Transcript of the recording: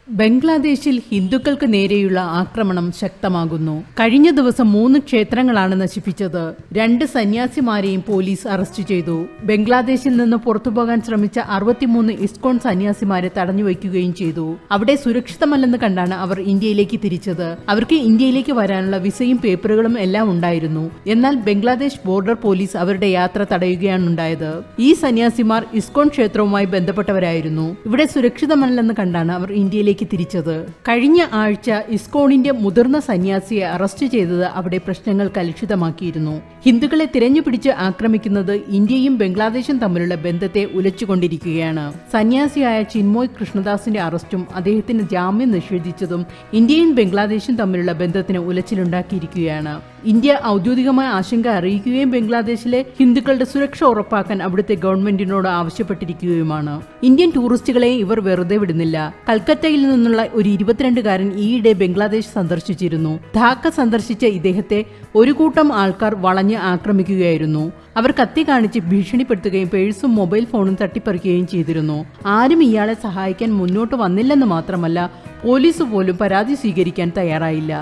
ബംഗ്ലാദേശിൽ ഹിന്ദുക്കൾക്ക് നേരെയുള്ള ആക്രമണം ശക്തമാകുന്നു. കഴിഞ്ഞ ദിവസം 3 ക്ഷേത്രങ്ങളാണ് നശിപ്പിച്ചത്. 2 സന്യാസിമാരെയും പോലീസ് അറസ്റ്റ് ചെയ്തു. ബംഗ്ലാദേശിൽ നിന്ന് പുറത്തുപോകാൻ ശ്രമിച്ച 63 ഇസ്കോൺ സന്യാസിമാരെ തടഞ്ഞുവയ്ക്കുകയും ചെയ്തു. അവിടെ സുരക്ഷിതമല്ലെന്ന് കണ്ടാണ് അവർ ഇന്ത്യയിലേക്ക് തിരിച്ചത്. അവർക്ക് ഇന്ത്യയിലേക്ക് വരാനുള്ള വിസയും പേപ്പറുകളും എല്ലാം ഉണ്ടായിരുന്നു. എന്നാൽ ബംഗ്ലാദേശ് ബോർഡർ പോലീസ് അവരുടെ യാത്ര തടയുകയാണുണ്ടായത്. ഈ സന്യാസിമാർ ഇസ്കോൺ ക്ഷേത്രവുമായി ബന്ധപ്പെട്ടവരായിരുന്നു. ഇവിടെ സുരക്ഷിതമല്ലെന്ന് കണ്ടാണ് അവർ ഇന്ത്യയിലേക്ക് തിരിച്ചത്. കഴിഞ്ഞ ആഴ്ച ഇസ്കോണിന്റെ മുതിർന്ന സന്യാസിയെ അറസ്റ്റ് ചെയ്തത് അവിടെ പ്രശ്നങ്ങൾ കലുഷിതമാക്കിയിരുന്നു. ഹിന്ദുക്കളെ തിരഞ്ഞുപിടിച്ച് ആക്രമിക്കുന്നത് ഇന്ത്യയും ബംഗ്ലാദേശും തമ്മിലുള്ള ബന്ധത്തെ ഉലച്ചുകൊണ്ടിരിക്കുകയാണ്. സന്യാസിയായ ചിന്മോയ് കൃഷ്ണദാസിന്റെ അറസ്റ്റും അദ്ദേഹത്തിന് ജാമ്യം നിഷേധിച്ചതും ഇന്ത്യയും ബംഗ്ലാദേശും തമ്മിലുള്ള ബന്ധത്തിന് ഉലച്ചിലുണ്ടാക്കിയിരിക്കുകയാണ്. ഇന്ത്യ ഔദ്യോഗികമായ ആശങ്ക അറിയിക്കുകയും ബംഗ്ലാദേശിലെ ഹിന്ദുക്കളുടെ സുരക്ഷ ഉറപ്പാക്കാൻ അവിടുത്തെ ഗവൺമെന്റിനോട് ആവശ്യപ്പെട്ടിരിക്കുകയുമാണ്. ഇന്ത്യൻ ടൂറിസ്റ്റുകളെ ഇവർ വെറുതെ വിടുന്നില്ല. കൽക്കത്തയിൽ നിന്നുള്ള ഒരു 22-കാരൻ ഈയിടെ ബംഗ്ലാദേശ് സന്ദർശിച്ചിരുന്നു. ധാക്ക സന്ദർശിച്ച ഇദ്ദേഹത്തെ ഒരു കൂട്ടം ആൾക്കാർ വളഞ്ഞ് ആക്രമിക്കുകയായിരുന്നു. അവർ കത്തി കാണിച്ച് ഭീഷണിപ്പെടുത്തുകയും പേഴ്സും മൊബൈൽ ഫോണും തട്ടിപ്പറിക്കുകയും ചെയ്തിരുന്നു. ആരും ഇയാളെ സഹായിക്കാൻ മുന്നോട്ട് വന്നില്ലെന്ന് മാത്രമല്ല, പോലീസ് പോലും പരാതി സ്വീകരിക്കാൻ തയ്യാറായില്ല.